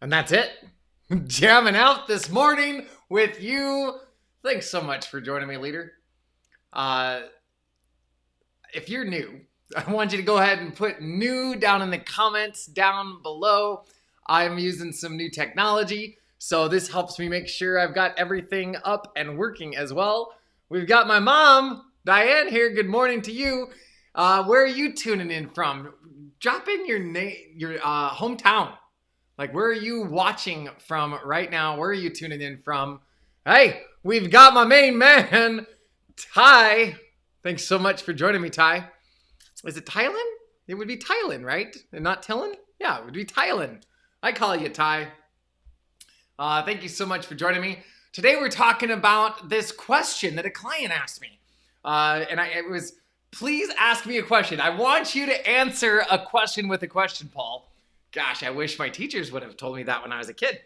And that's it. Jamming out this morning with you. Thanks so much for joining me, leader. If you're new, I want you to go ahead and put new down in the comments down below. I'm using some new technology, so this helps me make sure I've got everything up and working as well. We've got my mom, Diane, here. Good morning to you. Where are you tuning in from? Drop in your name, your hometown. Like, where are you watching from right now? Where are you tuning in from? Hey, we've got my main man, Ty. Thanks so much for joining me, Ty. Is it Thailand? It would be Thailand, right? And not Tillin? Yeah, it would be Thailand. I call you Ty. Thank you so much for joining me. Today we're talking about this question that a client asked me. It was, please ask me a question. I want you to answer a question with a question, Paul. Gosh, I wish my teachers would have told me that when I was a kid.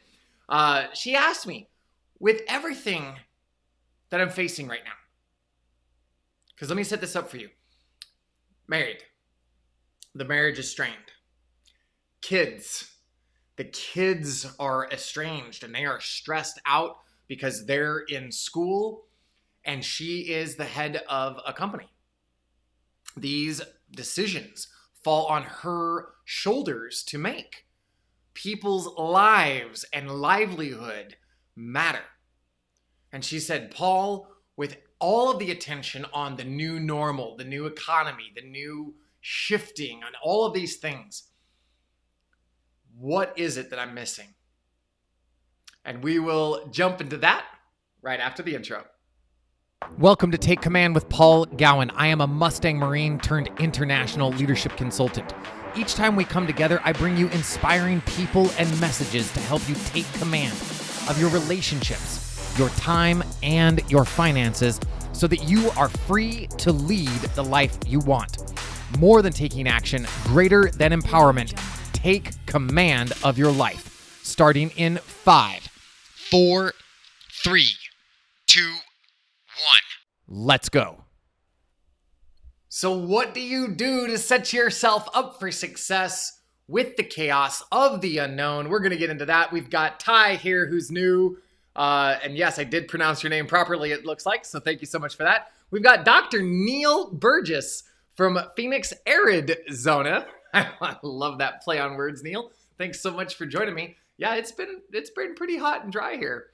She asked me, with everything that I'm facing right now, because let me set this up for you. Married. The marriage is strained. Kids. The kids are estranged and they are stressed out because they're in school and she is the head of a company. These decisions fall on her shoulders to make. People's lives and livelihood matter. And she said, Paul, with all of the attention on the new normal, the new economy, the new shifting, and all of these things, what is it that I'm missing? And we will jump into that right after the intro. Welcome to Take Command with Paul Gowan. I am a Mustang Marine turned international leadership consultant. Each time we come together, I bring you inspiring people and messages to help you take command of your relationships, your time, and your finances so that you are free to lead the life you want. More than taking action, greater than empowerment. Take command of your life. Starting in 5, 4, 3, 2, 1. Let's go. So what do you do to set yourself up for success with the chaos of the unknown? We're going to get into that. We've got Ty here who's new. And yes, I did pronounce your name properly, it looks like. So thank you so much for that. We've got Dr. Neil Burgess from Phoenix, Arizona. I love that play on words, Neil. Thanks so much for joining me. Yeah, it's been pretty hot and dry here.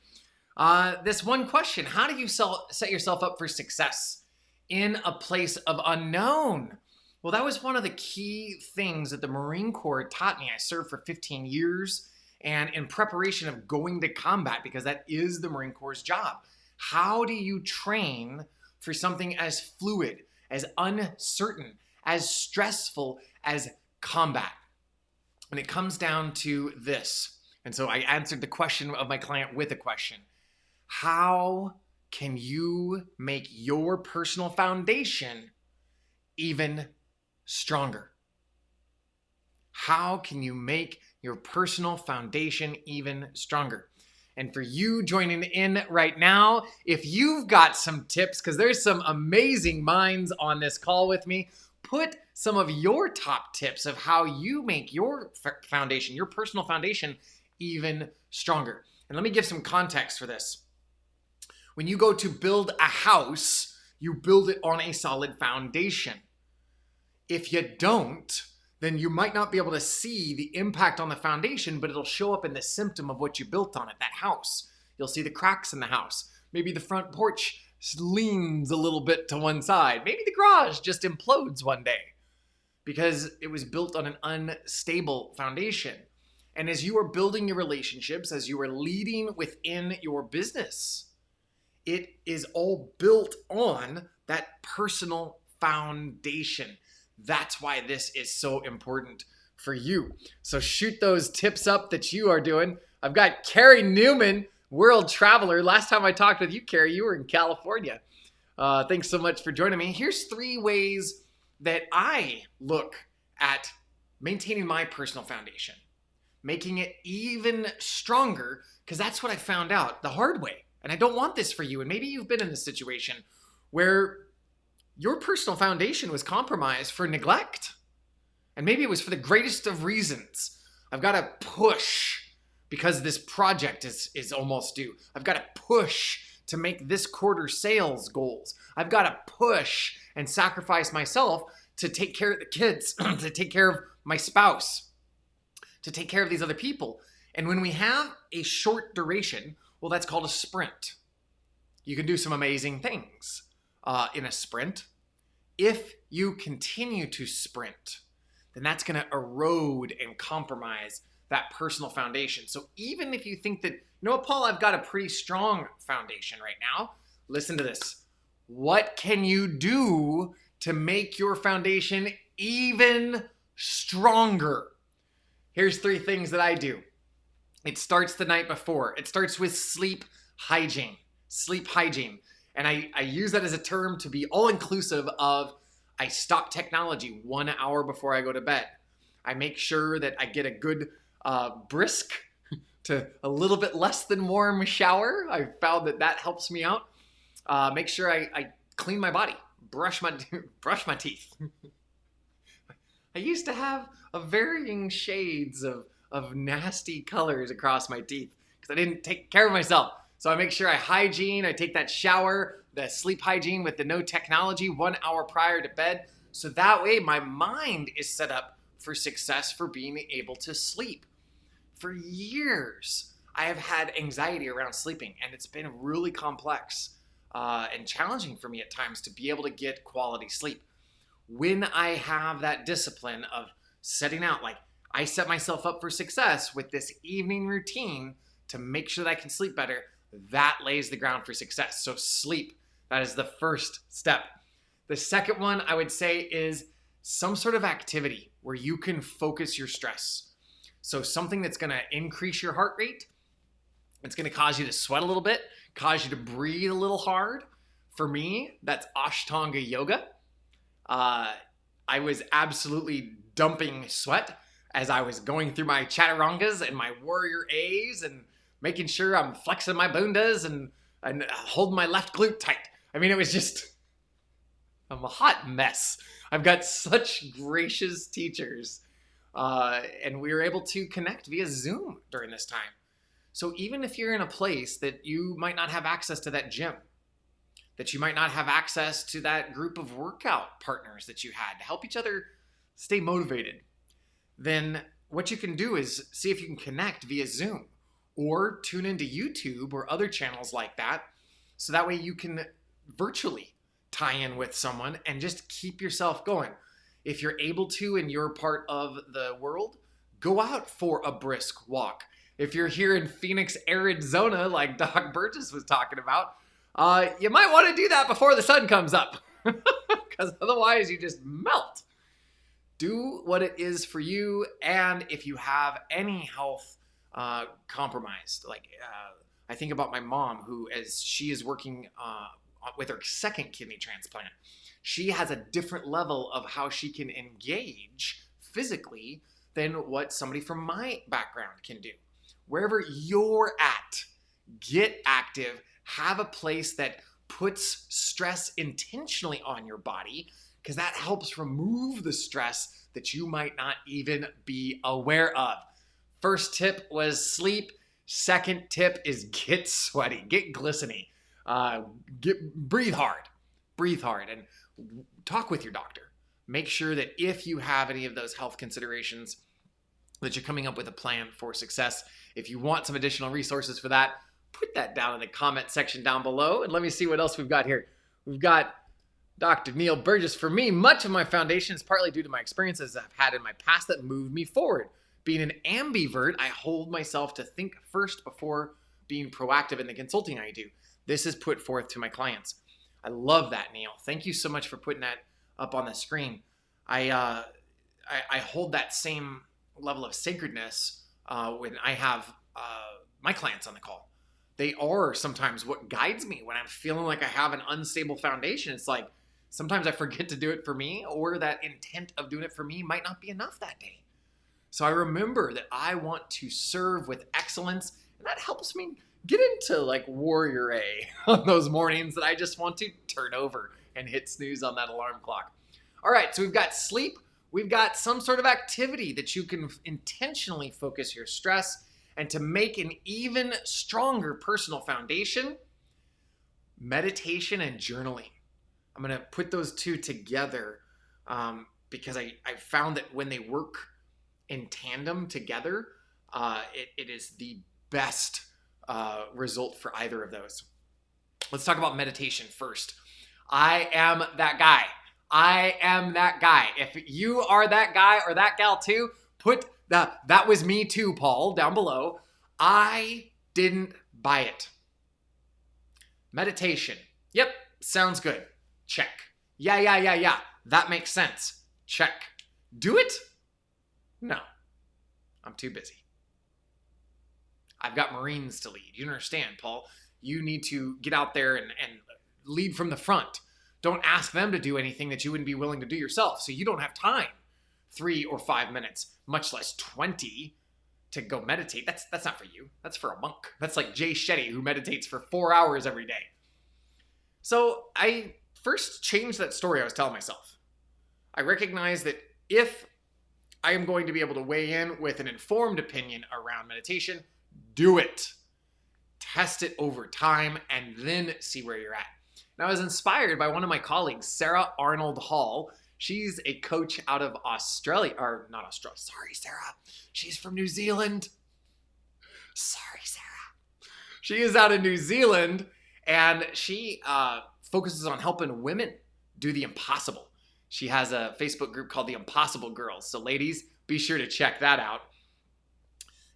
This one question, how do you set yourself up for success in a place of unknown? Well, that was one of the key things that the Marine Corps taught me. I served for 15 years and in preparation of going to combat, because that is the Marine Corps' job. How do you train for something as fluid, as uncertain, as stressful as combat? And it comes down to this. And so I answered the question of my client with a question. How can you make your personal foundation even stronger? How can you make your personal foundation even stronger? And for you joining in right now, if you've got some tips, because there's some amazing minds on this call with me, put some of your top tips of how you make your foundation, your personal foundation, even stronger. And let me give some context for this. When you go to build a house, you build it on a solid foundation. If you don't, then you might not be able to see the impact on the foundation, but it'll show up in the symptom of what you built on it, that house. You'll see the cracks in the house. Maybe the front porch leans a little bit to one side. Maybe the garage just implodes one day because it was built on an unstable foundation. And as you are building your relationships, as you are leading within your business, it is all built on that personal foundation. That's why this is so important for you. So shoot those tips up that you are doing. I've got Carrie Newman, world traveler. Last time I talked with you, Carrie, you were in California. Thanks so much for joining me. Here's 3 ways that I look at maintaining my personal foundation, making it even stronger, because that's what I found out the hard way. And I don't want this for you. And maybe you've been in this situation where your personal foundation was compromised for neglect. And maybe it was for the greatest of reasons. I've got to push because this project is almost due. I've got to push to make this quarter sales goals. I've got to push and sacrifice myself to take care of the kids, to take care of my spouse, to take care of these other people. And when we have a short duration, well, that's called a sprint. You can do some amazing things in a sprint. If you continue to sprint, then that's going to erode and compromise that personal foundation. So even if you think that, you know what, Paul, I've got a pretty strong foundation right now. Listen to this. What can you do to make your foundation even stronger? Here's 3 things that I do. It starts the night before. It starts with sleep hygiene. Sleep hygiene. And I use that as a term to be all-inclusive of I stop technology 1 hour before I go to bed. I make sure that I get a good brisk to a little bit less than warm shower. I found that helps me out. Make sure I clean my body, brush my teeth. I used to have varying shades of nasty colors across my teeth because I didn't take care of myself. So I make sure I hygiene, I take that shower, the sleep hygiene with the no technology 1 hour prior to bed. So that way my mind is set up for success for being able to sleep. For years, I have had anxiety around sleeping, and it's been really complex and challenging for me at times to be able to get quality sleep. When I have that discipline of setting out, like I set myself up for success with this evening routine to make sure that I can sleep better, that lays the ground for success. So sleep, that is the first step. The second one I would say is some sort of activity where you can focus your stress. So something that's going to increase your heart rate. It's going to cause you to sweat a little bit, cause you to breathe a little hard. For me, that's Ashtanga yoga. I was absolutely dumping sweat as I was going through my chaturangas and my warrior A's and making sure I'm flexing my bundas and holding my left glute tight. I mean, it was just, I'm a hot mess. I've got such gracious teachers. And we were able to connect via Zoom during this time. So even if you're in a place that you might not have access to that gym, that you might not have access to that group of workout partners that you had to help each other stay motivated, then what you can do is see if you can connect via Zoom or tune into YouTube or other channels like that. So that way you can virtually tie in with someone and just keep yourself going. If you're able to in your part of the world, go out for a brisk walk. If you're here in Phoenix, Arizona, like Doc Burgess was talking about, you might want to do that before the sun comes up because otherwise you just melt. Do what it is for you. And if you have any health compromised, like I think about my mom who, as she is working with her second kidney transplant, she has a different level of how she can engage physically than what somebody from my background can do. Wherever you're at, get active, have a place that puts stress intentionally on your body, because that helps remove the stress that you might not even be aware of. First tip was sleep. Second tip is get sweaty, get glistening, breathe hard, and talk with your doctor. Make sure that if you have any of those health considerations, that you're coming up with a plan for success. If you want some additional resources for that, put that down in the comment section down below. And let me see what else we've got here. We've got Dr. Neil Burgess. For me, much of my foundation is partly due to my experiences I've had in my past that moved me forward. Being an ambivert, I hold myself to think first before being proactive in the consulting I do. This is put forth to my clients. I love that, Neil. Thank you so much for putting that up on the screen. I hold that same level of sacredness when I have my clients on the call. They are sometimes what guides me when I'm feeling like I have an unstable foundation. It's like sometimes I forget to do it for me, or that intent of doing it for me might not be enough that day. So I remember that I want to serve with excellence, and that helps me get into like Warrior A on those mornings that I just want to turn over and hit snooze on that alarm clock. All right, so we've got sleep. We've got some sort of activity that you can intentionally focus your stress. And to make an even stronger personal foundation, meditation and journaling. I'm going to put those two together because I found that when they work in tandem together, it is the best result for either of those. Let's talk about meditation first. I am that guy. I am that guy. If you are that guy or that gal too, put that was me too, Paul, down below. I didn't buy it. Meditation. Yep, sounds good. Check. Yeah. That makes sense. Check. Do it? No. I'm too busy. I've got Marines to lead. You understand, Paul. You need to get out there and lead from the front. Don't ask them to do anything that you wouldn't be willing to do yourself. So you don't have time, 3 or 5 minutes, much less 20 to go meditate. That's not for you. That's for a monk. That's like Jay Shetty, who meditates for 4 hours every day. So I first changed that story I was telling myself. I recognize that if I am going to be able to weigh in with an informed opinion around meditation, do it. Test it over time and then see where you're at. And I was inspired by one of my colleagues, Sarah Arnold Hall. She's a coach out of Australia, or not Australia. Sorry, Sarah. She's from New Zealand. Sorry, Sarah. She is out of New Zealand, and she focuses on helping women do the impossible. She has a Facebook group called The Impossible Girls. So ladies, be sure to check that out.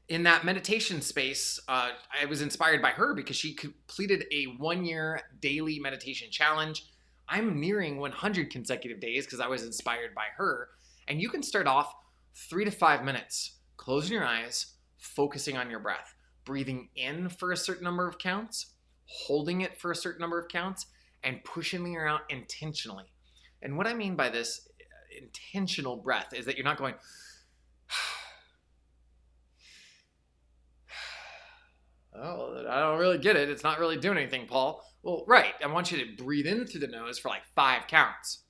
In that meditation space, I was inspired by her because she completed a 1-year daily meditation challenge. I'm nearing 100 consecutive days because I was inspired by her. And you can start off 3 to 5 minutes, closing your eyes, focusing on your breath, breathing in for a certain number of counts, holding it for a certain number of counts, and pushing the air out intentionally. And what I mean by this intentional breath is that you're not going, oh, I don't really get it. It's not really doing anything, Paul. Well, right. I want you to breathe in through the nose for like 5 counts.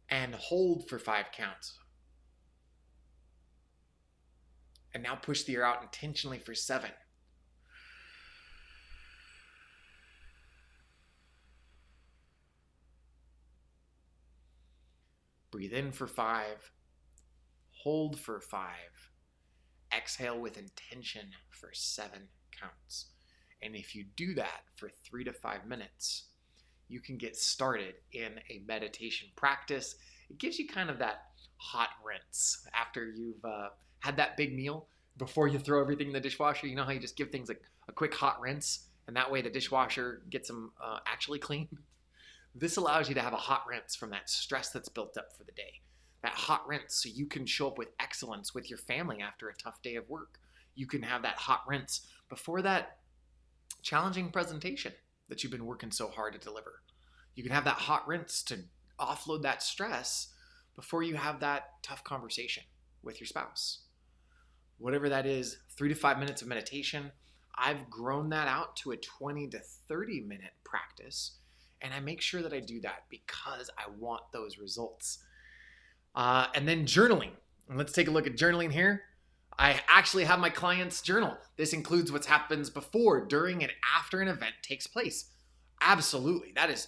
And hold for 5 counts. And now push the air out intentionally for 7. Breathe in for 5. Hold for 5. Exhale with intention for 7 counts. And if you do that for 3 to 5 minutes, you can get started in a meditation practice. It gives you kind of that hot rinse after you've had that big meal. Before you throw everything in the dishwasher, you know how you just give things a quick hot rinse, and that way the dishwasher gets them actually clean? This allows you to have a hot rinse from that stress that's built up for the day. That hot rinse so you can show up with excellence with your family after a tough day of work. You can have that hot rinse before that challenging presentation that you've been working so hard to deliver. You can have that hot rinse to offload that stress before you have that tough conversation with your spouse. Whatever that is, 3 to 5 minutes of meditation. I've grown that out to a 20 to 30 minute practice, and I make sure that I do that because I want those results. And then journaling. And let's take a look at journaling here. I actually have my clients journal. This includes what happens before, during, and after an event takes place. Absolutely. That is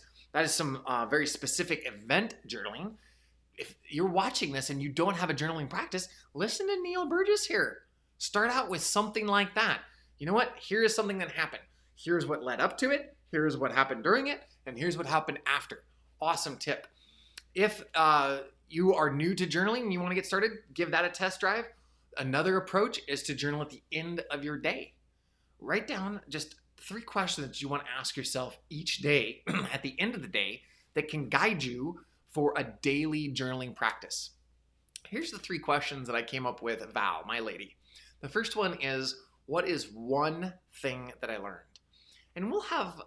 some very specific event journaling. If you're watching this and you don't have a journaling practice, listen to Neil Burgess here. Start out with something like that. You know what? Here is something that happened. Here's what led up to it. Here's what happened during it. And here's what happened after. Awesome tip. If you are new to journaling and you want to get started, give that a test drive. Another approach is to journal at the end of your day. Write down just 3 questions that you want to ask yourself each day at the end of the day that can guide you for a daily journaling practice. Here's the 3 questions that I came up with, Val, my lady. The first one is, what is one thing that I learned? And we'll have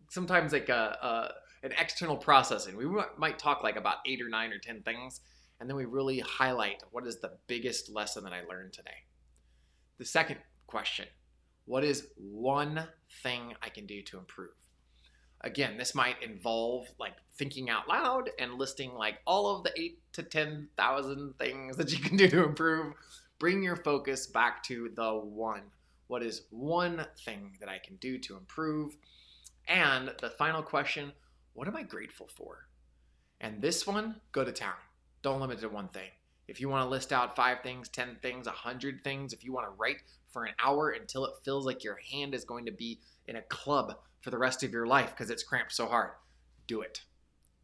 sometimes like an external processing. We might talk like about 8 or 9 or 10 things, and then we really highlight what is the biggest lesson that I learned today. The second question, what is one thing I can do to improve? Again, this might involve like thinking out loud and listing like all of the 8 to 10,000 things that you can do to improve. Bring your focus back to the one. What is one thing that I can do to improve? And the final question, what am I grateful for? And this one, go to town. Don't limit it to one thing. If you want to list out 5 things, 10 things, 100 things, if you want to write for an hour until it feels like your hand is going to be in a club for the rest of your life because it's cramped so hard, do it.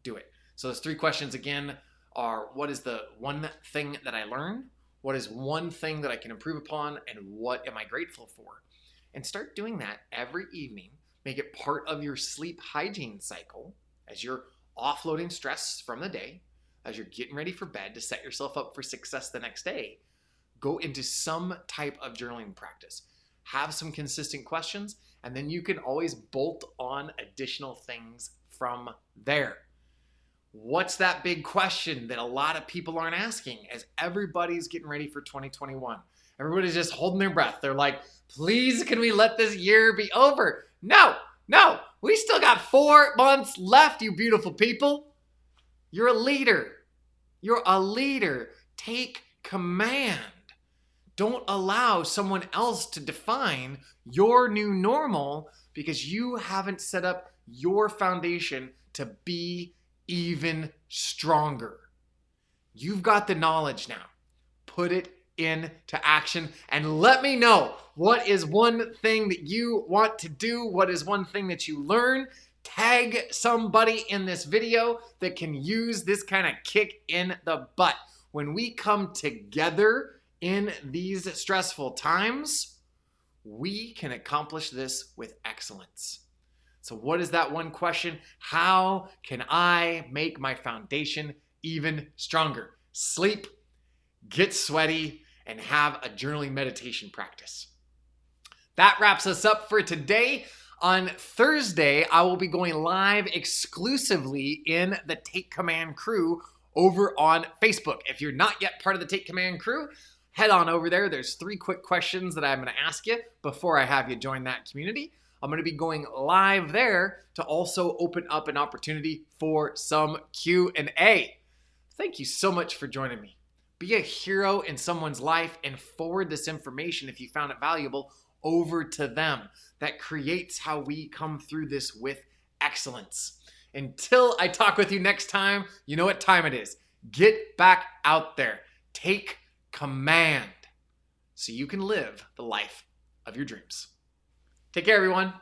Do it. So those 3 questions again are, what is the one thing that I learned? What is one thing that I can improve upon? And what am I grateful for? And start doing that every evening. Make it part of your sleep hygiene cycle as you're offloading stress from the day, as you're getting ready for bed to set yourself up for success the next day. Go into some type of journaling practice. Have some consistent questions, and then you can always bolt on additional things from there. What's that big question that a lot of people aren't asking as everybody's getting ready for 2021? Everybody's just holding their breath. They're like, please, can we let this year be over? No, we still got 4 months left, you beautiful people. You're a leader. You're a leader. Take command. Don't allow someone else to define your new normal because you haven't set up your foundation to be even stronger. You've got the knowledge now. Put it into action and let me know what is one thing that you want to do. What is one thing that you learn? Tag somebody in this video that can use this kind of kick in the butt. When we come together in these stressful times, we can accomplish this with excellence. So what is that one question? How can I make my foundation even stronger? Sleep, get sweaty, and have a journaling meditation practice. That wraps us up for today. On Thursday, I will be going live exclusively in the Take Command crew over on Facebook. If you're not yet part of the Take Command crew, head on over there. There's 3 quick questions that I'm going to ask you before I have you join that community. I'm going to be going live there to also open up an opportunity for some Q&A. Thank you so much for joining me. Be a hero in someone's life and forward this information if you found it valuable over to them. That creates how we come through this with excellence. Until I talk with you next time, you know what time it is. Get back out there. Take command so you can live the life of your dreams. Take care, everyone.